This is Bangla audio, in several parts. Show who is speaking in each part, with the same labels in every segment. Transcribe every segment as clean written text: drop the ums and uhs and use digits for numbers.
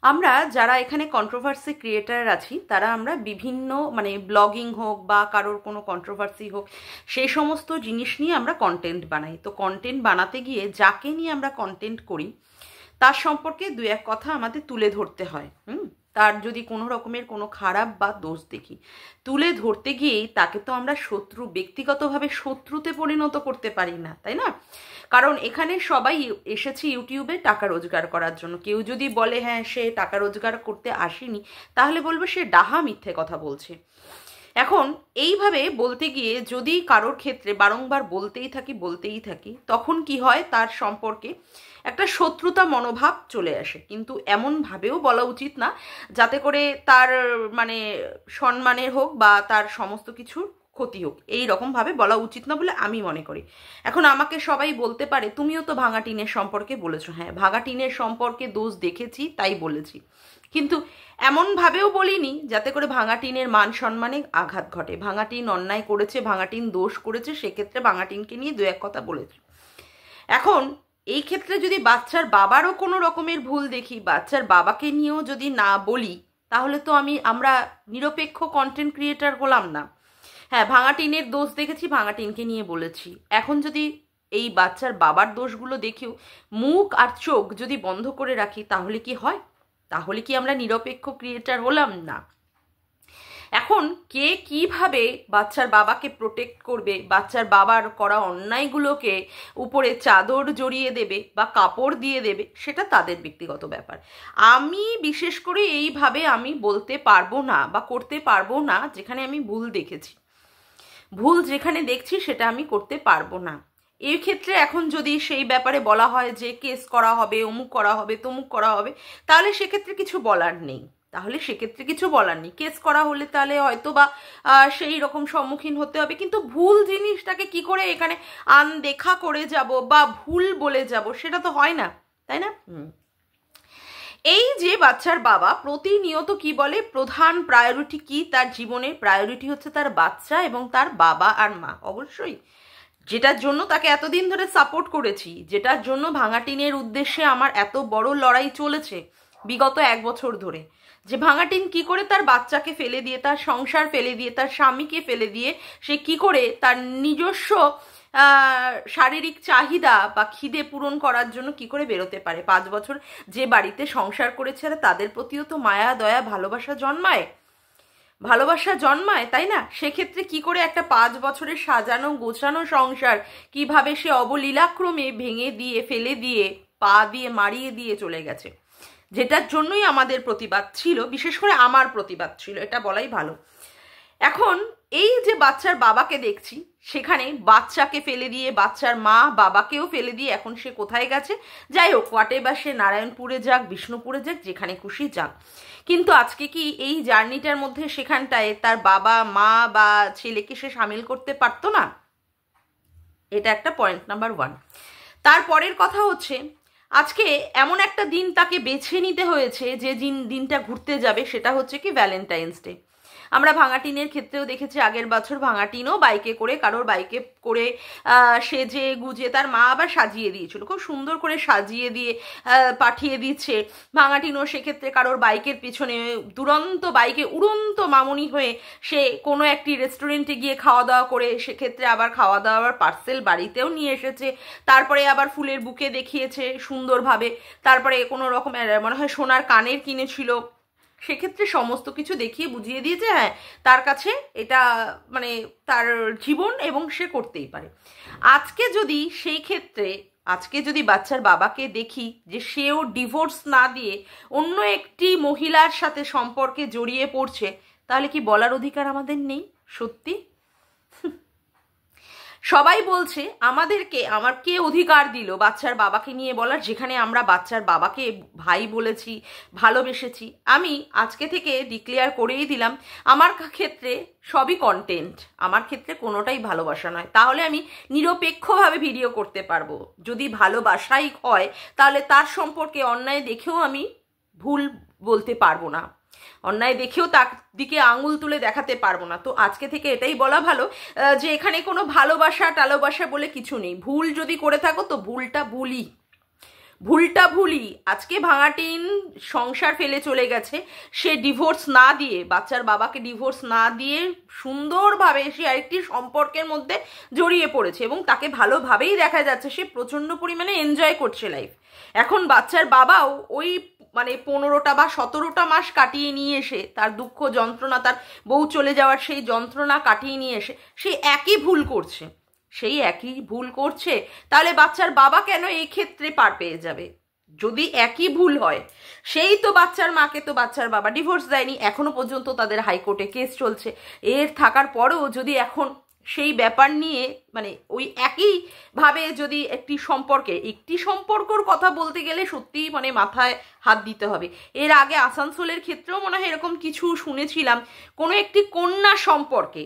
Speaker 1: আমরা যারা এখানে কন্ট্রোভার্সি ক্রিয়েটার আছি তারা আমরা বিভিন্ন মানে ব্লগিং হোক বা কারোর কোনো কন্ট্রোভার্সি হোক সেই সমস্ত জিনিস নিয়ে আমরা কন্টেন্ট বানাই। তো কন্টেন্ট বানাতে গিয়ে যাকে নিয়ে আমরা কন্টেন্ট করি তার সম্পর্কে দু এক কথা আমাদের তুলে ধরতে হয়। তার যদি কোনো রকমের কোনো খারাপ বা দোষ দেখি, তুলে ধরতে গিয়েই তাকে তো আমরা শত্রু, ব্যক্তিগতভাবে শত্রুতে পরিণত করতে পারি না, তাই না? কারণ এখানে সবাই এসেছে ইউটিউবে টাকা রোজগার করার জন্য। কেউ যদি বলে হ্যাঁ সে টাকা রোজগার করতে আসেনি, তাহলে বলবো সে ডাহা মিথ্যে কথা বলছে। এখন এইভাবে বলতে গিয়ে যদি কারোর ক্ষেত্রে বারংবার বলতেই থাকি তখন কি হয়, তার সম্পর্কে একটা শত্রুতা মনোভাব চলে আসে। কিন্তু এমনভাবেও বলা উচিত না যাতে করে তার মানে সম্মানের হোক বা তার সমস্ত কিছুর ক্ষতি হোক, এই রকমভাবে বলা উচিত না বলে আমি মনে করি। এখন আমাকে সবাই বলতে পারে তুমিও তো ভাঙা টিনের সম্পর্কে বলেছো। হ্যাঁ, ভাঙা টিনের সম্পর্কে দোষ দেখেছি তাই বলেছি, কিন্তু এমনভাবেও বলিনি যাতে করে ভাঙা টিনের মান সম্মানে আঘাত ঘটে। ভাঙা টিন অন্যায় করেছে, ভাঙা টিন দোষ করেছে, সেক্ষেত্রে ভাঙা টিনকে নিয়ে দু এক কথা বলেছি। এখন এই ক্ষেত্রে যদি বাচ্চার বাবারও কোনো রকমের ভুল দেখি, বাচ্চার বাবাকে নিয়েও যদি না বলি, তাহলে তো আমরা নিরপেক্ষ কন্টেন্ট ক্রিয়েটার হলাম না। হ্যাঁ, ভাঙা টিনের দোষ দেখেছি, ভাঙা টিনকে নিয়ে বলেছি। এখন যদি এই বাচ্চার বাবার দোষগুলো দেখেও মুখ আর চোখ যদি বন্ধ করে রাখি, তাহলে কি হয়? তাহলে কি আমরা নিরপেক্ষ ক্রিয়েটার হলাম না? এখন কে কিভাবে বাচ্চার বাবাকে প্রোটেক্ট করবে, বাচ্চার বাবার করা অন্যায়গুলোকে উপরে চাদর জড়িয়ে দেবে বা কাপড় দিয়ে দেবে, সেটা তাদের ব্যক্তিগত ব্যাপার। আমি বিশেষ করে এইভাবে আমি বলতে পারবো না বা করতে পারবো না। যেখানে আমি ভুল দেখেছি, ভুল যেখানে দেখছি সেটা আমি করতে পারবো না। এই ক্ষেত্রে এখন যদি সেই ব্যাপারে বলা হয় যে কেস করা হবে, অমুক করা হবে, তমুক করা হবে, তাহলে সেক্ষেত্রে কিছু বলার নেই। কেস করা হলে তাহলে হয়তো বা সেই রকম সম্মুখীন হতে হবে। কিন্তু ভুল জিনিসটাকে কি করে এখানে আনদেখা করে যাব বা ভুল বলে যাব, সেটা তো হয় না, তাই না? এই যে বাচ্চার বাবা প্রতিনিয়ত কি বলে, প্রধান প্রায়োরিটি কি তার জীবনের? প্রায়োরিটি হচ্ছে তার বাচ্চা এবং তার বাবা আর মা। অবশ্যই যেটার জন্য তাকে এতদিন ধরে সাপোর্ট করেছি, যেটার জন্য ভাঙা টিনের উদ্দেশ্যে আমার এত বড় লড়াই চলেছে বিগত 1 বছর ধরে, যে ভাঙা টিন কি করে তার বাচ্চাকে ফেলে দিয়ে, তার সংসার ফেলে দিয়ে, তার স্বামীকে ফেলে দিয়ে সে কি করে তার নিজস্ব শারীরিক চাহিদা বা খিদে পূরণ করার জন্য কি করে বেরোতে পারে। 5 বছর যে বাড়িতে সংসার করেছে, আর তাদের প্রতিও তো মায়া দয়া ভালোবাসা জন্মায়, তাই না? সেক্ষেত্রে কি করে একটা 5 বছরের সাজানো গোছানো সংসার কিভাবে সে অবলীলাক্রমে ভেঙে দিয়ে, ফেলে দিয়ে, পা দিয়ে মারিয়ে দিয়ে চলে গেছে, যেটার জন্যই আমাদের প্রতিবাদ ছিল, বিশেষ করে আমার প্রতিবাদ ছিল, এটা বলাই ভালো। এখন এই যে বাচ্চার বাবাকে দেখছি, সেখানে বাচ্চাকে ফেলে দিয়ে, বাচ্চার মা বাবাকেও ফেলে দিয়ে এখন সে কোথায় গেছে? যাই হোক, হোয়াটেভার, সে নারায়ণপুরে যাক, বিষ্ণুপুরে যাক, যেখানে খুশি যাক। কিন্তু আজকে কি এই জার্নিটার মধ্যে সেখানটায় তার বাবা মা বা ছেলেকে সে সামিল করতে পারতো না? এটা একটা পয়েন্ট নাম্বার 1। তারপরের কথা হচ্ছে, আজকে এমন একটা দিন তাকে বেছে নিতে হয়েছে যে দিনটা ঘুরতে যাবে, সেটা হচ্ছে কি ভ্যালেন্টাইন্স ডে। আমরা ভাঙা টিনের ক্ষেত্রেও দেখেছি, আগের বছর ভাঙা টিনও বাইকে করে, কারোর বাইকে করে সেজে গুজে, তার মা আবার সাজিয়ে দিয়েছিল, খুব সুন্দর করে সাজিয়ে দিয়ে পাঠিয়ে দিচ্ছে। ভাঙা টিনও সেক্ষেত্রে কারোর বাইকের পিছনে দুরন্ত বাইকে উড়ন্ত মামুনি হয়ে সে কোনো একটি রেস্টুরেন্টে গিয়ে খাওয়া দাওয়া করে, সেক্ষেত্রে আবার খাওয়া দাওয়ার পার্সেল বাড়িতেও নিয়ে এসেছে। তারপরে আবার ফুলের বুকে দেখিয়েছে সুন্দরভাবে। তারপরে কোনো রকমের মনে হয় সোনার কানের কিনেছিল, সেক্ষেত্রে সমস্ত কিছু দেখিয়ে বুঝিয়ে দিয়েছে হ্যাঁ তার কাছে এটা মানে তার জীবন এবং সে করতেই পারে। আজকে যদি বাচ্চার বাবাকে দেখি যে সেও ডিভোর্স না দিয়ে অন্য একটি মহিলার সাথে সম্পর্কে জড়িয়ে পড়ছে, তাহলে কি বলার অধিকার আমাদের নেই? সত্যি সবাই বলছে আমাদেরকে, আমার কে অধিকার দিল বাচ্চার বাবাকে নিয়ে বলার, যেখানে আমরা বাচ্চার বাবাকে ভাই বলেছি, ভালোবেসেছি। আমি আজকে থেকে ডিক্লেয়ার করেই দিলাম, আমার ক্ষেত্রে সবই কন্টেন্ট, আমার ক্ষেত্রে কোনোটাই ভালোবাসা নয়। তাহলে আমি নিরপেক্ষভাবে ভিডিও করতে পারবো। যদি ভালোবাসাই হয়, তাহলে তার সম্পর্কে অন্যায় দেখেও আমি ভুল বলতে পারবো না, অন্যায় দেখেও তার দিকে আঙুল তুলে দেখাতে পারবো না। তো আজকে থেকে এটাই বলা ভালো যে এখানে কোনো ভালোবাসা টালোবাসা বলে কিছু নেই। ভুল যদি করে থাকো তো ভুলটা ভুলটা ভুলই। আজকে ভাঙাটিন সংসার ফেলে চলে গেছে, সে ডিভোর্স না দিয়ে, বাচ্চার বাবাকে ডিভোর্স না দিয়ে সুন্দরভাবে সে আরেকটি সম্পর্কের মধ্যে জড়িয়ে পড়েছে এবং তাকে ভালোভাবেই দেখা যাচ্ছে সে প্রচণ্ড পরিমাণে এনজয় করছে লাইফ। এখন বাচ্চার বাবাও ওই মানে 15টা বা 17টা মাস কাটিয়ে নিয়ে এসে তার দুঃখ যন্ত্রণা, তার বউ চলে যাওয়ার সেই যন্ত্রণা কাটিয়ে নিয়ে এসে সেই একই ভুল করছে, সেই একই ভুল করছে। তাহলে বাচ্চার বাবা কেন এই ক্ষেত্রে পার পেয়ে যাবে? যদি একই ভুল হয়, সেই তো বাচ্চার মাকে তো বাচ্চার বাবা ডিভোর্স দেয়নি, এখনো পর্যন্ত তাদের হাইকোর্টে কেস চলছে। এর থাকার পরেও যদি এখন সেই ব্যাপার নিয়ে মানে ওই একইভাবে যদি একটি সম্পর্কর কথা বলতে গেলে সত্যি মানে মাথায় হাত দিতে হবে। এর আগে আসানসোলের ক্ষেত্রেও মনে হয় এরকম কিছু শুনেছিলাম, কোনো একটি কন্যা সম্পর্কে,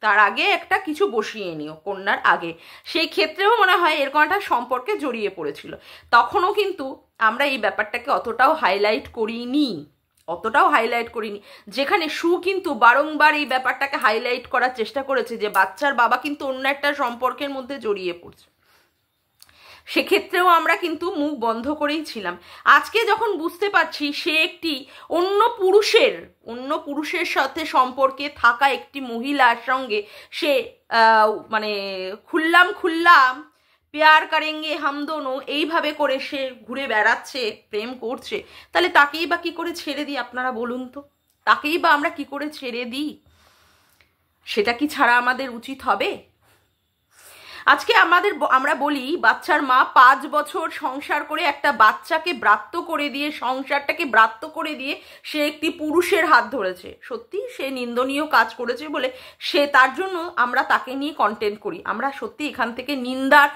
Speaker 1: তার আগে একটা কিছু বসিয়ে নিও কন্যার আগে, সেই ক্ষেত্রেও মনে হয় এরকম একটা সম্পর্কে জড়িয়ে পড়েছিল। তখনও কিন্তু আমরা এই ব্যাপারটাকে অতটাও হাইলাইট করিনি, যেখানে সু কিন্তু বারংবার এই ব্যাপারটাকে হাইলাইট করার চেষ্টা করেছে যে বাচ্চার বাবা কিন্তু অন্য একটা সম্পর্কের মধ্যে জড়িয়ে পড়ছে। সেক্ষেত্রেও আমরা কিন্তু মুখ বন্ধ করেই ছিলাম। আজকে যখন বুঝতে পারছি সে একটি অন্য পুরুষের সাথে সম্পর্কে থাকা একটি মহিলার সঙ্গে সে মানে খুল্লাম প্যার করেঙ্গে হাম দোনো এইভাবে করে সে ঘুরে বেড়াচ্ছে, প্রেম করছে, তাহলে তাকেই বা কি করে ছেড়ে দিই আপনারা বলুন তো? তাকেই বা আমরা কি করে ছেড়ে দিই? সেটা কি ছাড়া আমাদের উচিত হবে? আজকে আমরা বলি বাচ্চার মা 5 বছর সংসার করে একটা বাচ্চাকে ব্রাত্য করে দিয়ে, সংসারটাকে ব্রাত্য করে দিয়ে সে একটি পুরুষের হাত ধরেছে। সত্যি সে নিন্দনীয় কাজ করেছে বলে সে, তার জন্য আমরা তাকে নিয়ে কন্টেন্ট করি। আমরা সত্যি এখান থেকে নিন্দার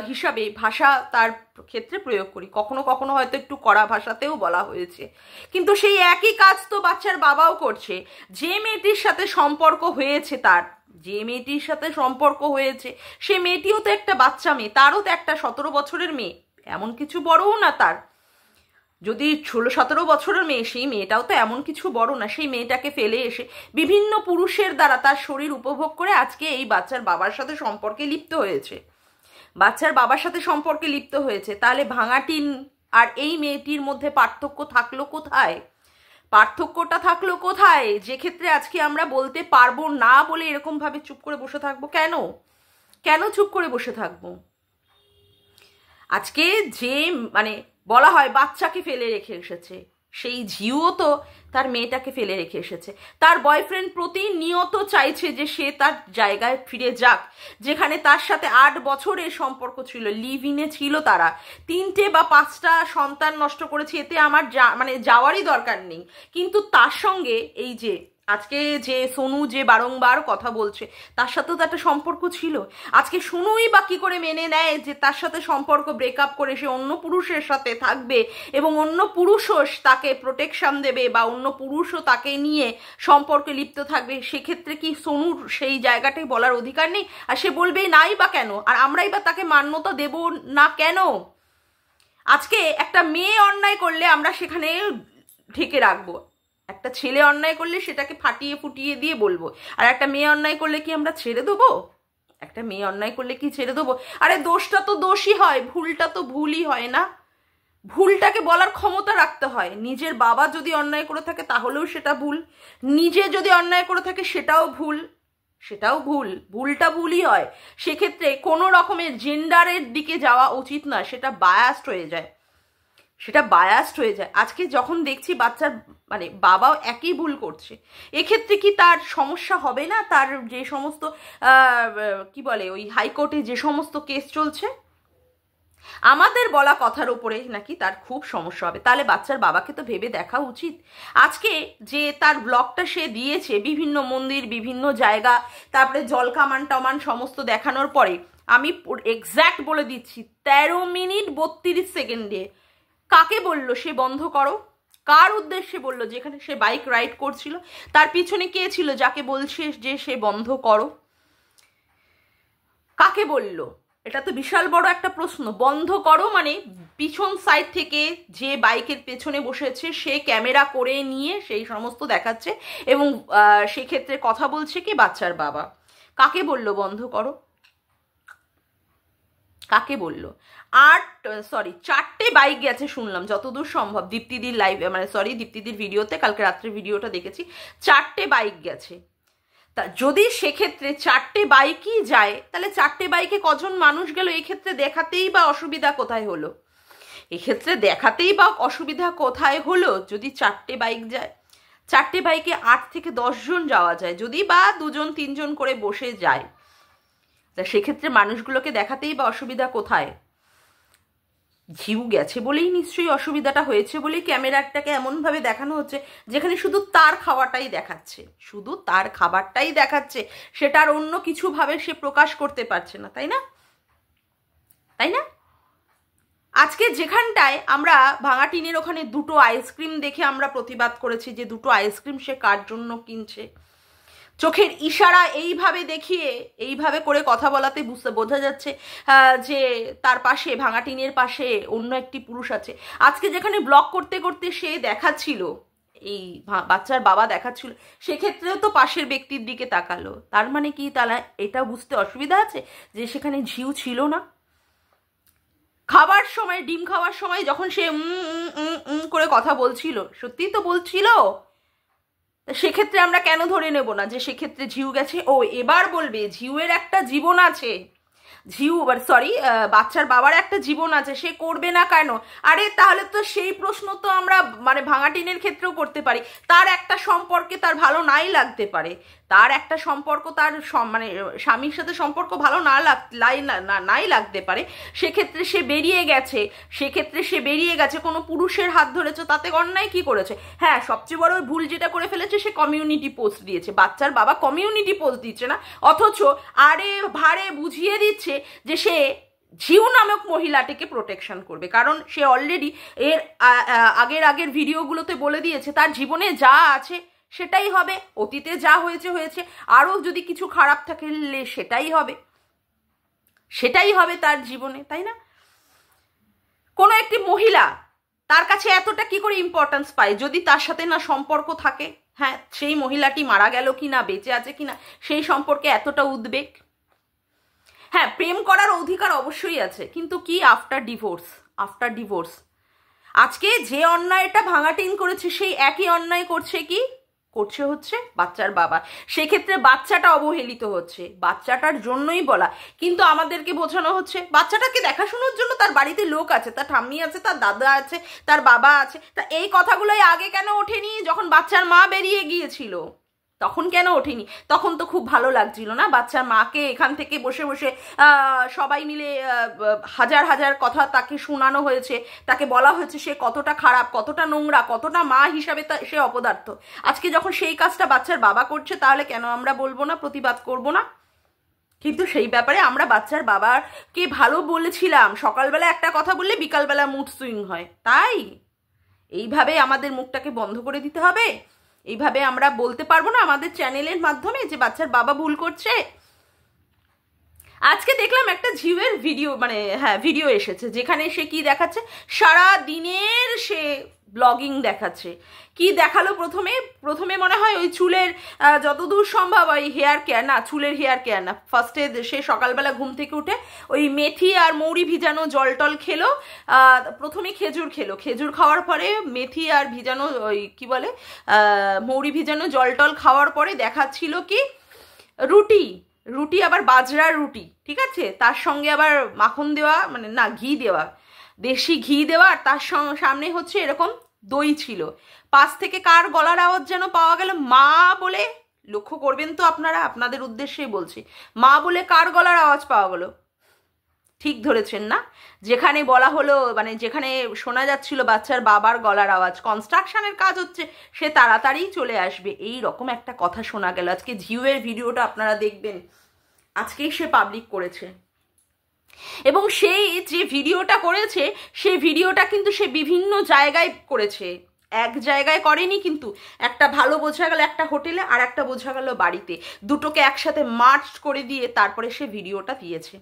Speaker 1: হিসাবে ভাষা তার ক্ষেত্রে প্রয়োগ করি, কখনো কখনো হয়তো একটু কড়া ভাষাতেও বলা হয়েছে, কিন্তু সেই একই কাজ তো বাচ্চার বাবাও করছে। যে মেয়েটির সাথে সম্পর্ক হয়েছে সে মেয়েটিও তো একটা বাচ্চা মেয়ে, তারও তো একটা 17 বছরের মেয়ে, এমন কিছু বড়ও না তার। যদি 16-17 বছরের মেয়ে, সেই মেয়েটাও তো এমন কিছু বড় না। সেই মেয়েটাকে ফেলে এসে বিভিন্ন পুরুষের দ্বারা তার শরীর উপভোগ করে আজকে এই বাচ্চার বাবার সাথে সম্পর্কে লিপ্ত হয়েছে। তাহলে ভাঙাটিন আর এই মেয়েটির মধ্যে পার্থক্যটা থাকলো কোথায়? যে ক্ষেত্রে আজকে আমরা বলতে পারবো না বলে এরকম ভাবে চুপ করে বসে থাকবো কেন চুপ করে বসে থাকবো? আজকে যে মানে বলা হয় বাচ্চাকে ফেলে রেখে এসেছে, সেই ঝিও তো তার মেয়েটাকে ফেলে রেখে এসেছে। তার বয়ফ্রেন্ড প্রতিনিয়ত চাইছে যে সে তার জায়গায় ফিরে যাক, যেখানে তার সাথে 8 বছরের সম্পর্ক ছিল, লিভ ইনে ছিল, তারা 3টে বা 5টা সন্তান নষ্ট করেছে, এতে আমার মানে যাওয়ারই দরকার নেই। কিন্তু তার সঙ্গে এই যে আজকে যে সোনু যে বারংবার কথা বলছে, তার সাথেও তো একটা সম্পর্ক ছিল। আজকে সোনুই বা কি করে মেনে নেয় যে তার সাথে সম্পর্ক ব্রেকআপ করে সে অন্য পুরুষের সাথে থাকবে এবং অন্য পুরুষও তাকে প্রোটেকশন দেবে বা অন্য পুরুষও তাকে নিয়ে সম্পর্কে লিপ্ত থাকবে? সেক্ষেত্রে কি সোনুর সেই জায়গাটাই বলার অধিকার নেই? আর সে বলবেই নাই বা কেন? আর আমরাই বা তাকে মান্যতা দেব না কেন? আজকে একটা মেয়ে অন্যায় করলে আমরা সেখানে ঢেকে রাখবো, একটা ছেলে অন্যায় করলে সেটাকে ফাটিয়ে ফুটিয়ে দিয়ে বলবো, আর একটা মেয়ে অন্যায় করলে কি আমরা ছেড়ে দেবো? আরে দোষটা তো দোষই হয়, ভুলটা তো ভুলই হয় না? ভুলটাকে বলার ক্ষমতা রাখতে হয়। নিজের বাবা যদি অন্যায় করে থাকে তাহলেও সেটা ভুল, নিজে যদি অন্যায় করে থাকে সেটাও ভুল, ভুলটা ভুলই হয়। সেক্ষেত্রে কোনো রকমের জেন্ডারের দিকে যাওয়া উচিত না, সেটা বায়াসড হয়ে যায়। আজকে যখন দেখছি বাচ্চার মানে বাবাও একই ভুল করছে, এক্ষেত্রে কি তার সমস্যা হবে না? তার যে সমস্ত কি বলে ওই হাইকোর্টে যে সমস্ত কেস চলছে, আমাদের বলা কথার উপরে নাকি তার খুব সমস্যা হবে। তাহলে বাচ্চার বাবাকে তো ভেবে দেখা উচিত। আজকে যে তার ব্লগটা সে দিয়েছে, বিভিন্ন মন্দির, বিভিন্ন জায়গা, তারপরে জল কামান টমান সমস্ত দেখানোর পরে, আমি এক্স্যাক্ট বলে দিচ্ছি 13 মিনিট 32 সেকেন্ডে কাকে বললো সে বন্ধ করো? কার উদ্দেশ্যে বললো? যেখানে সে বাইক রাইড করছিল তার পিছনে কে ছিল যাকে বলছে যে সে বন্ধ করো? কাকে বললো? এটা তো বিশাল বড় একটা প্রশ্ন। বন্ধ করো মানে পিছন সাইড থেকে যে বাইকের পেছনে বসেছে সে ক্যামেরা করে নিয়ে সেই সমস্ত দেখাচ্ছে এবং সেক্ষেত্রে কথা বলছে কি বাচ্চার বাবা। কাকে বললো বন্ধ করো? কাকে বললো? 4টে বাইক গেছে শুনলাম, যতদূর সম্ভব দীপ্তিদির লাইভে, মানে সরি দীপ্তিদির ভিডিওতে, কালকে রাত্রে ভিডিওটা দেখেছি, 4টে বাইক গেছে। তা যদি সেক্ষেত্রে 4টে বাইকই যায়, তাহলে 4টে বাইকে কজন মানুষ গেল? এক্ষেত্রে দেখাতেই বা অসুবিধা কোথায় হলো? এক্ষেত্রে দেখাতেই বা অসুবিধা কোথায় হলো? যদি 4টে বাইক যায়, 4টে বাইকে 8 থেকে 10 জন যাওয়া যায়, যদি বা 2জন 3জন করে বসে যায়, তা সেক্ষেত্রে মানুষগুলোকে দেখাতেই বা অসুবিধা কোথায়? ঝিউ গেছে বলেই নিশ্চয়ই অসুবিধাটা হয়েছে বলেই ক্যামেরাটাকে এমনভাবে দেখানো হচ্ছে যেখানে শুধু তার খাওয়াটাই দেখাচ্ছে, শুধু তার খাবারটাই দেখাচ্ছে, সেটা আর অন্য কিছু ভাবে সে প্রকাশ করতে পারছে না, তাই না? তাই না? আজকে যেখানটায় আমরা ভাঙা টিনের ওখানে 2টো আইসক্রিম দেখে আমরা প্রতিবাদ করেছি যে 2টো আইসক্রিম সে কার জন্য কিনছে, চোখের ইশারা এইভাবে দেখিয়ে এইভাবে করে কথা বলাতে বোঝা যাচ্ছে যে তার পাশে, ভাঙা টিনের পাশে অন্য একটি পুরুষ আছে। আজকে যেখানে ব্লগ করতে করতে সে দেখাচ্ছিল, এই বাচ্চার বাবা দেখাচ্ছিল, সেক্ষেত্রেও তো পাশের ব্যক্তির দিকে তাকালো। তার মানে কি তাহলে এটা বুঝতে অসুবিধা আছে যে সেখানে ঝিউ ছিল না? খাবার সময়, ডিম খাওয়ার সময় যখন সে করে কথা বলছিল, সত্যিই তো বলছিল, সেক্ষেত্রে আমরা কেন ধরে নেব না যে সেক্ষেত্রে ঝিউ গেছে? ও এবার বলবে ঝিউয়ের একটা জীবন আছে, বাচ্চার বাবার একটা জীবন আছে, সে করবে না কেন? আরে তাহলে তো সেই প্রশ্ন তো আমরা মানে ভাঙা টিনের ক্ষেত্রেও করতে পারি। তার একটা সম্পর্কে তার ভালো নাই লাগতে পারে, তার একটা সম্পর্ক, তার মানে স্বামীর সাথে সম্পর্ক ভালো নাই লাগতে পারে, সেক্ষেত্রে সে বেরিয়ে গেছে, কোনো পুরুষের হাত ধরেছে, তাতে অন্যায় কি করেছে? হ্যাঁ, সবচেয়ে বড় ভুল যেটা করে ফেলেছে, সে কমিউনিটি পোস্ট দিয়েছে। বাচ্চার বাবা কমিউনিটি পোস্ট দিচ্ছে না, অথচ আরে ভারে বুঝিয়ে দিচ্ছে যে সে ঝিউ নামক মহিলাটিকে প্রোটেকশন করবে, কারণ সে অলরেডি এর আগের ভিডিওগুলোতে বলে দিয়েছে তার জীবনে যা আছে সেটাই হবে, অতীতে যা হয়েছে, আরও যদি কিছু খারাপ থাকে সেটাই হবে তার জীবনে, তাই না? কোনো একটি মহিলা তার কাছে এতটা কি করে ইম্পর্টেন্স পায় যদি তার সাথে না সম্পর্ক থাকে? হ্যাঁ, সেই মহিলাটি মারা গেল কিনা, বেঁচে আছে কিনা, সেই সম্পর্কে এতটা উদ্বেগ? হ্যাঁ, প্রেম করার অধিকার অবশ্যই আছে, কিন্তু কি আফটার ডিভোর্স? আজকে যে অন্যায়টা ভাঙা টিন করেছে, সেই একই অন্যায় করছে হচ্ছে বাচ্চার বাবা। সেক্ষেত্রে বাচ্চাটা অবহেলিত হচ্ছে, বাচ্চাটার জন্যই বলা, কিন্তু আমাদেরকে বোঝানো হচ্ছে বাচ্চাটাকে দেখাশোনার জন্য তার বাড়িতে লোক আছে, তার ঠাম্মি আছে, তার দাদা আছে, তার বাবা আছে। তা এই কথাগুলোই আগে কেন ওঠেনি? যখন বাচ্চার মা বেরিয়ে গিয়েছিল তখন কেন ওঠেনি? তখন তো খুব ভালো লাগছিল না বাচ্চার মাকে এখান থেকে বসে বসে সবাই মিলে হাজার হাজার কথা তাকে শোনানো হয়েছে, তাকে বলা হয়েছে সে কতটা খারাপ, কতটা নোংরা, কতটা মা হিসাবে সে অপদার্থ। আজকে যখন সেই কাজটা বাচ্চার বাবা করছে, তাহলে কেন আমরা বলবো না, প্রতিবাদ করব না? কিন্তু সেই ব্যাপারে আমরা বাচ্চার বাবাকে ভালো বলেছিলাম, সকালবেলা একটা কথা বললে বিকালবেলা মুড সুইং হয়, তাই এইভাবে আমাদের মুখটাকে বন্ধ করে দিতে হবে? এইভাবে আমরা বলতে পারবো না আমাদের চ্যানেলের মাধ্যমে যে বাচ্চার বাবা ভুল করছে? আজকে দেখলাম একটা ঝিউয়ের ভিডিও এসেছে, যেখানে সে কি দেখাচ্ছে, সারা দিনের সে ব্লগিং দেখাচ্ছে। কি দেখালো? প্রথমে মনে হয় ওই চুলের যতদূর সম্ভব ওই চুলের হেয়ার কেয়ার না, ফার্স্টে সে সকালবেলা ঘুম থেকে উঠে ওই মেথি আর মৌরি ভিজানো জল টল খেলো। প্রথমে খেজুর খাওয়ার পরে মেথি আর ভিজানো ওই কি বলে মৌরি ভিজানো জল টল খাওয়ার পরে দেখাচ্ছিল কি রুটি, আবার বাজরার রুটি, ঠিক আছে, তার সঙ্গে আবার মাখন দেওয়া, মানে না ঘি দেওয়া, দেশি ঘি দেওয়া, আর তার সামনে হচ্ছে এরকম দই ছিল। পাশ থেকে কার গলার আওয়াজ যেন পাওয়া গেল, মা বলে, লক্ষ্য করবেন তো আপনারা, আপনাদের উদ্দেশ্যেই বলছি, মা বলে কার গলার আওয়াজ পাওয়া গেল? ঠিক ধরেছেন না? যেখানে বলা হলো, মানে যেখানে শোনা যাচ্ছিল বাচ্চার বাবার গলার আওয়াজ, কনস্ট্রাকশনের কাজ হচ্ছে, সে তাড়াতাড়ি চলে আসবে, এই রকম একটা কথা শোনা গেল। আজকে ঝিউয়ের ভিডিওটা আপনারা দেখবেন, আজকেই সে পাবলিক করেছে, এবং সেই যে ভিডিওটা করেছে সেই ভিডিওটা কিন্তু সে বিভিন্ন জায়গায় করেছে, এক জায়গায় করেনি কিন্তু। একটা ভালো বোঝা গেল একটা হোটেলে, আর একটা বোঝা গেল বাড়িতে, দুটোকে একসাথে মার্চ করে দিয়ে তারপরে সে ভিডিওটা দিয়েছে।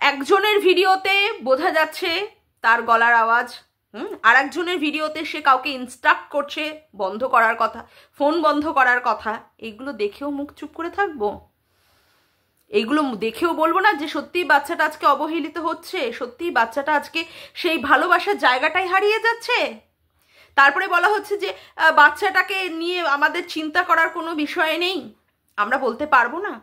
Speaker 1: একজনের ভিডিওতে বোঝা যাচ্ছে তার গলার আওয়াজ, আর একজনের ভিডিওতে সে কাউকে ইনস্ট্রাক্ট করছে বন্ধ করার কথা, ফোন বন্ধ করার কথা। এগুলো দেখেও মুখ চুপ করে থাকবো? এইগুলো দেখেও বলবো না যে সত্যিই বাচ্চাটা আজকে অবহেলিত হচ্ছে, সত্যিই বাচ্চাটা আজকে সেই ভালোবাসার জায়গাটাই হারিয়ে যাচ্ছে। তারপরে বলা হচ্ছে যে বাচ্চাটাকে নিয়ে আমাদের চিন্তা করার কোনো বিষয় নেই, আমরা বলতে পারবো না?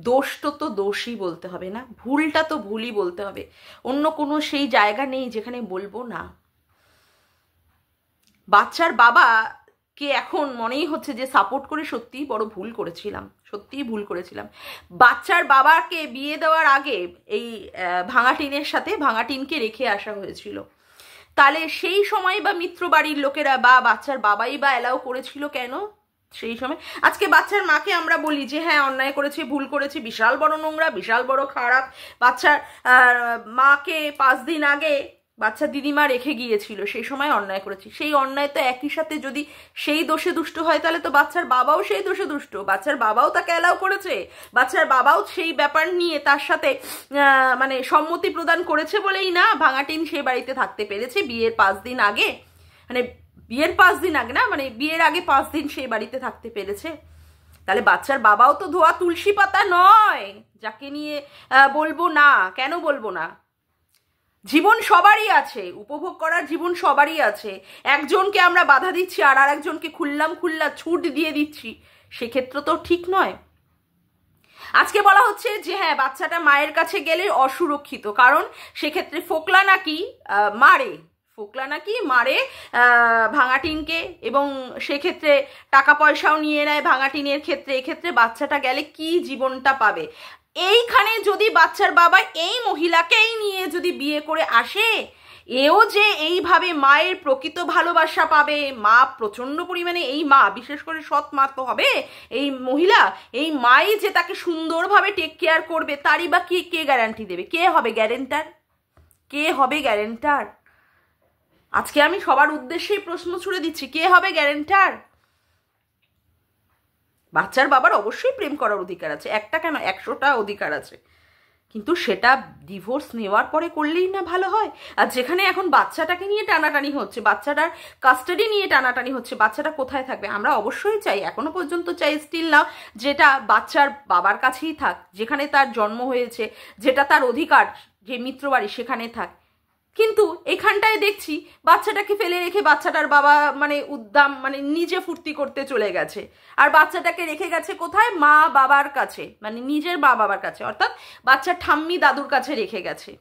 Speaker 1: দোষটা তো দোষই বলতে হবে না, ভুলটা তো ভুলই বলতে হবে, অন্য কোনো সেই জায়গা নেই যেখানে বলবো না। বাচ্চার বাবাকে এখন মনেই হচ্ছে যে সাপোর্ট করে সত্যিই বড় ভুল করেছিলাম, সত্যিই ভুল করেছিলাম। বাচ্চার বাবাকে বিয়ে দেওয়ার আগে এই ভাঙাটিনের সাথে ভাঙাটিনকে রেখে আসা হয়েছিল, তাহলে সেই সময় বা মিত্র বাড়ির লোকেরা বা বাচ্চার বাবাই বা অ্যালাউ করেছিল কেন সেই সময়? আজকে বাচ্চার মাকে আমরা বলি যে হ্যাঁ অন্যায় করেছে, ভুল করেছে, বিশাল বড় নোংরা, বিশাল বড় খারাপ। বাচ্চার মাকে 5 দিন আগে বাচ্চার দিদিমা রেখে গিয়েছিল, সেই সময় অন্যায় করেছি। সেই অন্যায় তো একই সাথে যদি সেই দোষে দুষ্ট হয় তাহলে তো বাচ্চার বাবাও সেই দোষে দুষ্ট, বাচ্চার বাবাও তাকে অ্যালাউ করেছে, বাচ্চার বাবাও সেই ব্যাপার নিয়ে তার সাথে মানে সম্মতি প্রদান করেছে বলেই না ভাঙাটিন সেই বাড়িতে থাকতে পেরেছে বিয়ের 5 দিন আগে, মানে বিয়ের 5 দিন আগে না, মানে বিয়ের আগে 5 দিন সেই বাড়িতে থাকতে পেরেছে। তাহলে বাচ্চার বাবাও তো ধোয়া তুলসী পাতা নয় যাকে নিয়ে বলবো না। কেন বলবো না? জীবন সবারই আছে, উপভোগ করার জীবন সবারই আছে। একজনকে আমরা বাধা দিচ্ছি আর আরেকজনকে খুল্লা ছুট দিয়ে দিচ্ছি, সেক্ষেত্রে তো ঠিক নয়। আজকে বলা হচ্ছে যে হ্যাঁ বাচ্চাটা মায়ের কাছে গেলে অসুরক্ষিত, কারণ সেক্ষেত্রে ফোকলা নাকি মারে ভাঙাটিনকে, এবং সেক্ষেত্রে টাকা পয়সাও নিয়ে নেয় ভাঙাটিনের ক্ষেত্রে। এক্ষেত্রে বাচ্চাটা গেলে কি জীবনটা পাবে? এইখানে যদি বাচ্চার বাবা এই মহিলাকেই নিয়ে যদি বিয়ে করে আসে, এও যে এইভাবে মায়ের প্রকৃত ভালোবাসা পাবে, মা প্রচন্ড পরিমাণে, এই মা বিশেষ করে সৎ মা তো হবে এই মহিলা, এই মাই যে তাকে সুন্দরভাবে টেক কেয়ার করবে, তারই বা কে গ্যারান্টি দেবে? কে হবে গ্যারেন্টার? কে হবে গ্যারেন্টার? আজকে আমি সবার উদ্দেশ্যেই প্রশ্ন ছুড়ে দিচ্ছি, কে হবে গ্যারেন্টার? বাচ্চার বাবার অবশ্যই প্রেম করার অধিকার আছে, একটা কেন 100টা অধিকার আছে, কিন্তু সেটা ডিভোর্স নেওয়ার পরে করলেই না ভালো হয়? আর যেখানে এখন বাচ্চাটাকে নিয়ে টানাটানি হচ্ছে, বাচ্চাটার কাস্টাডি নিয়ে টানাটানি হচ্ছে, বাচ্চাটা কোথায় থাকবে? আমরা অবশ্যই চাই, এখনো পর্যন্ত চাই স্টিল না, যেটা বাচ্চার বাবার কাছেই থাক, যেখানে তার জন্ম হয়েছে, যেটা তার অধিকার, যে মিত্রবাড়ি সেখানে থাক। কিন্তু এখানটায় দেখছি বাচ্চাটাকে ফেলে রেখে বাচ্চাটার বাবা মানে উদ্দাম মানে নিজে ফুর্তি করতে চলে গেছে, আর বাচ্চাটাকে রেখে গেছে কোথায়? মা বাবার কাছে, মানে নিজের মা বাবার কাছে, অর্থাৎ বাচ্চার ঠাম্মি দাদুর কাছে রেখে গেছে।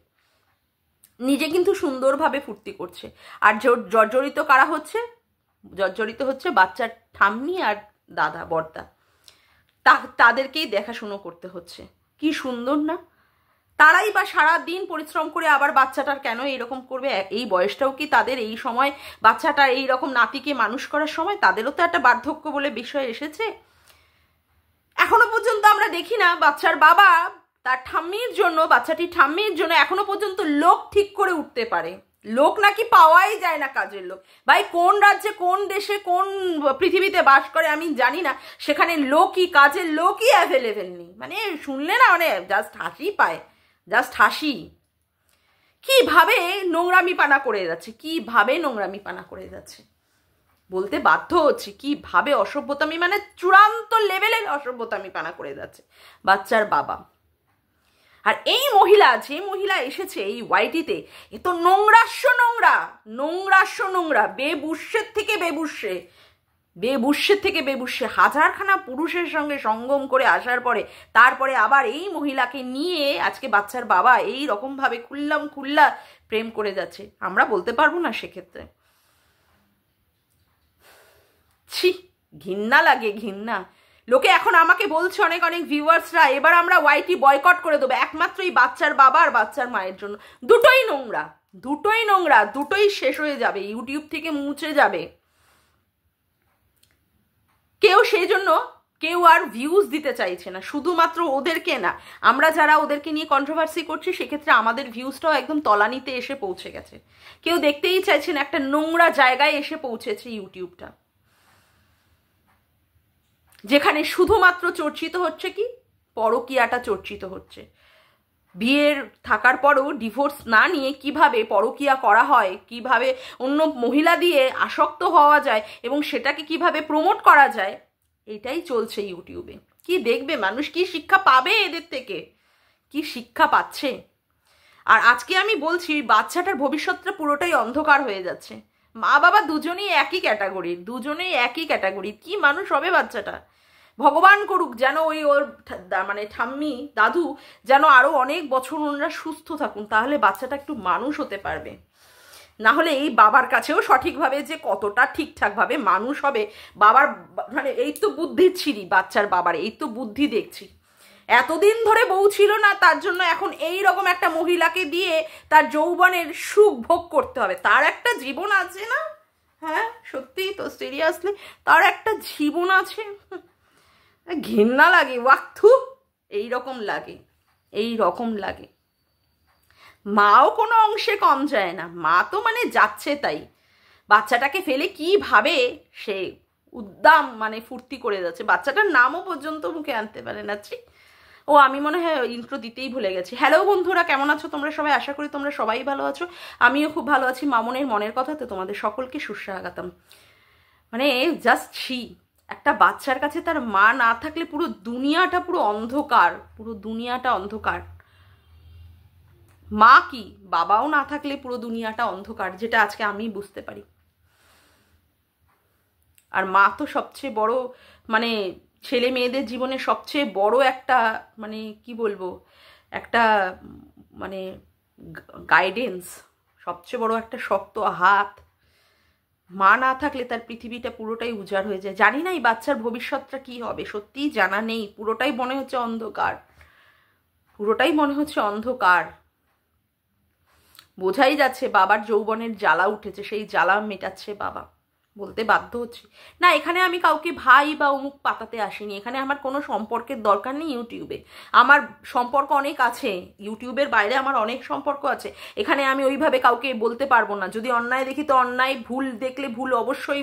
Speaker 1: নিজে কিন্তু সুন্দরভাবে ফুর্তি করছে, আর জর্জরিত কারা হচ্ছে? জর্জরিত হচ্ছে বাচ্চার ঠাম্মি আর দাদা বড়দা, তাদেরকেই দেখাশুনো করতে হচ্ছে। কি সুন্দর না? তারাই বা সারা দিন পরিশ্রম করে আবার বাচ্চাটার কেন এইরকম করবে? এই বয়সটাও কি তাদের? এই সময় বাচ্চাটা এইরকম নাতিকে মানুষ করার সময় তাদেরও তো একটা বার্ধক্য বলে বিষয় এসেছে। এখনো পর্যন্ত আমরা দেখি না বাচ্চার বাবা তার ঠাম্মির জন্য, বাচ্চাটির ঠাম্মির জন্য এখনো পর্যন্ত লোক ঠিক করে উঠতে পারে। লোক নাকি পাওয়াই যায় না, কাজের লোক। ভাই কোন রাজ্যে, কোন দেশে, কোন পৃথিবীতে বাস করে আমি জানি না, সেখানে লোকই, কাজের লোকই অ্যাভেলেবেল নেই। মানে শুনলে না মানে জাস্ট হাসি পায়, জাস্ট হাসি। কিভাবে নোংরামি পানা করে যাচ্ছে, কিভাবে নোংরামি পানা করে যাচ্ছে বলতে বাধ্য হচ্ছি, কিভাবে অসভ্যতামি, মানে চূড়ান্ত লেভেলের অসভ্যতামি পানা করে যাচ্ছে বাচ্চার বাবা। আর এই মহিলা, যে মহিলা এসেছে এই ওয়াইটিতে, এ তো নোংরাস্য নোংরা, বেবুষ্যের থেকে বেবুষ্যে হাজারখানা পুরুষের সঙ্গে সঙ্গম করে আসার পরে তারপরে আবার এই মহিলাকে নিয়ে আজকে বাচ্চার বাবা এই রকম ভাবে খুল্লা প্রেম করে যাচ্ছে। আমরা বলতে পারবো না সেক্ষেত্রে? ছি, ঘৃণা লাগে, ঘৃণা। লোকে এখন আমাকে বলছে অনেক ভিউয়ার্সরা, এবার আমরা ওয়াইটি বয়কট করে দেবো একমাত্র এই বাচ্চার বাবা আর বাচ্চার মায়ের জন্য। দুটোই নোংরা, দুটোই শেষ হয়ে যাবে, ইউটিউব থেকে মুছে যাবে। সেই জন্য কেউ আর ভিউজ দিতে চাইছে না, শুধুমাত্র ওদেরকে না, আমরা যারা ওদেরকে নিয়ে কন্ট্রোভার্সি করছি সেক্ষেত্রে আমাদের ভিউজটাও একদম তলানিতে এসে পৌঁছে গেছে। কেউ দেখতেই চাইছে না, একটা নোংরা জায়গায় এসে পৌঁছেছে ইউটিউবটা, যেখানে শুধুমাত্র চর্চিত হচ্ছে কি? পরকীয়াটা চর্চিত হচ্ছে। বিয়ের থাকার পরও ডিভোর্স না নিয়ে কিভাবে পরকীয়া করা হয়, কিভাবে অন্য মহিলা দিয়ে আসক্ত হওয়া যায় এবং সেটাকে কিভাবে প্রমোট করা যায়, এটাই চলছে ইউটিউবে। কি দেখবে মানুষ? কি শিক্ষা পাবে এদের থেকে? কি শিক্ষা পাচ্ছে? আর আজকে আমি বলছি বাচ্চাটার ভবিষ্যৎটা পুরোটাই অন্ধকার হয়ে যাচ্ছে। মা বাবা দুজনেই একই ক্যাটাগরির। কি মানুষ হবে বাচ্চাটা? ভগবান করুক যেন ওর মানে ঠাম্মি দাদু যেন আরো অনেক বছর ওনারা সুস্থ থাকুন, তাহলে বাচ্চাটা একটু মানুষ হতে পারবে। না হলে এই বাবার কাছেও সঠিকভাবে যে কতটা ঠিকঠাকভাবে মানুষ হবে, বাবার মানে এই তো বুদ্ধির ছিরি বাচ্চার বাবার, এই তো বুদ্ধি দেখছি। এতদিন ধরে বউ ছিল না, তার জন্য এখন এই রকম একটা মহিলাকে দিয়ে তার যৌবনের সুখ ভোগ করতে হবে। তার একটা জীবন আছে না? হ্যাঁ সত্যিই তো, সিরিয়াসলি তার একটা জীবন আছে। ঘৃণা লাগে, ওয়াক্থু এইরকম লাগে। মাও কোনো অংশে কম যায় না, মা তো মানে যাচ্ছে তাই। বাচ্চাটাকে ফেলে কিভাবে সে উদ্দাম মানে ফুর্তি করে যাচ্ছে, বাচ্চাটার নামও পর্যন্ত মুখে আনতে পারে না। ও আমি মনে হয় ইন্ট্রো দিতেই ভুলে গেছি। হ্যালো বন্ধুরা, কেমন আছো তোমরা সবাই? আশা করি তোমরা সবাই ভালো আছো, আমিও খুব ভালো আছি। মামনের মনের কথাতে তোমাদের সকলকে সুস্বাগতম। মানে জাস্ট একটা বাচ্চার কাছে তার মা না থাকলে পুরো দুনিয়াটা অন্ধকার। মা কি, বাবাও না থাকলে পুরো দুনিয়াটা অন্ধকার, যেটা আজকে আমি বুঝতে পারি। আর মা তো সবচেয়ে বড় মানে ছেলে মেয়েদের জীবনে সবচেয়ে বড় একটা মানে কি বলবো, একটা মানে গাইডেন্স, সবচেয়ে বড় একটা শক্ত হাত। মা না থাকলে তার পৃথিবীটা পুরোটাই উজাড় হয়ে যায়। জানি না এই বাচ্চার ভবিষ্যৎটা কি হবে, সত্যিই জানা নেই। পুরোটাই মনে হচ্ছে অন্ধকার। বোঝাই যাচ্ছে বাবার যৌবনের জ্বালা উঠেছে, সেই জ্বালা মেটাচ্ছে বাবা। বলতে বাধ্য হচ্ছি না, এখানে আমি কাউকে ভাই বা অমুক পাতাতে আসিনি। এখানে আমার কোনো সম্পর্কের দরকার নেই। ইউটিউবে আমার সম্পর্ক অনেক আছে, ইউটিউবের বাইরে আমার অনেক সম্পর্ক আছে। এখানে আমি ওইভাবে কাউকে বলতে পারবো না। যদি অন্যায় দেখি তো অন্যায়, ভুল দেখলে ভুল অবশ্যই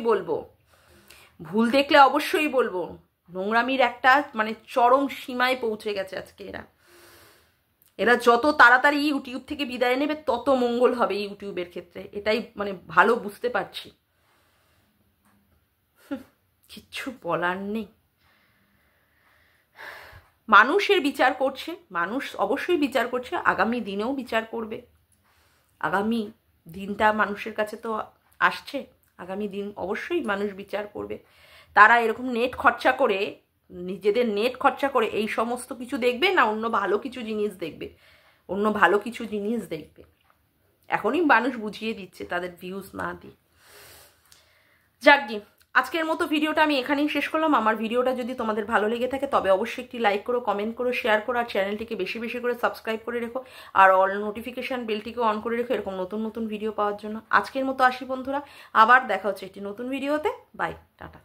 Speaker 1: বলবো। নোংরামির একটা মানে চরম সীমায় পৌঁছে গেছে আজকে এরা যত তাড়াতাড়ি ইউটিউব থেকে বিদায় নেবে তত মঙ্গল হবে ইউটিউবের ক্ষেত্রে, এটাই মানে ভালো বুঝতে পারছি। কিচ্ছু বলার নেই। মানুষের বিচার করছে, মানুষ অবশ্যই বিচার করছে, আগামী দিনেও বিচার করবে। আগামী দিনটা মানুষের কাছে তো আসছে, আগামী দিন অবশ্যই মানুষ বিচার করবে। তারা এরকম নিজেদের নেট খরচা করে এই সমস্ত কিছু দেখবে না, অন্য ভালো কিছু জিনিস দেখবে। এখনই মানুষ বুঝিয়ে দিচ্ছে তাদের ভিউজ না দিয়ে। যাকগি, আজকের মতো ভিডিওটা আমি এখানেই শেষ করলাম। আমার ভিডিওটা যদি তোমাদের ভালো লেগে থাকে তবে অবশ্যই একটি লাইক করো, কমেন্ট করো, শেয়ার করো, আর চ্যানেলটিকে বেশি বেশি করে সাবস্ক্রাইব করে রেখো, আর অল নোটিফিকেশান বেলটিকে অন করে রেখো এরকম নতুন নতুন ভিডিও পাওয়ার জন্য। আজকের মতো আসি বন্ধুরা, আবার দেখা হচ্ছে একটি নতুন ভিডিওতে। Bye, tata.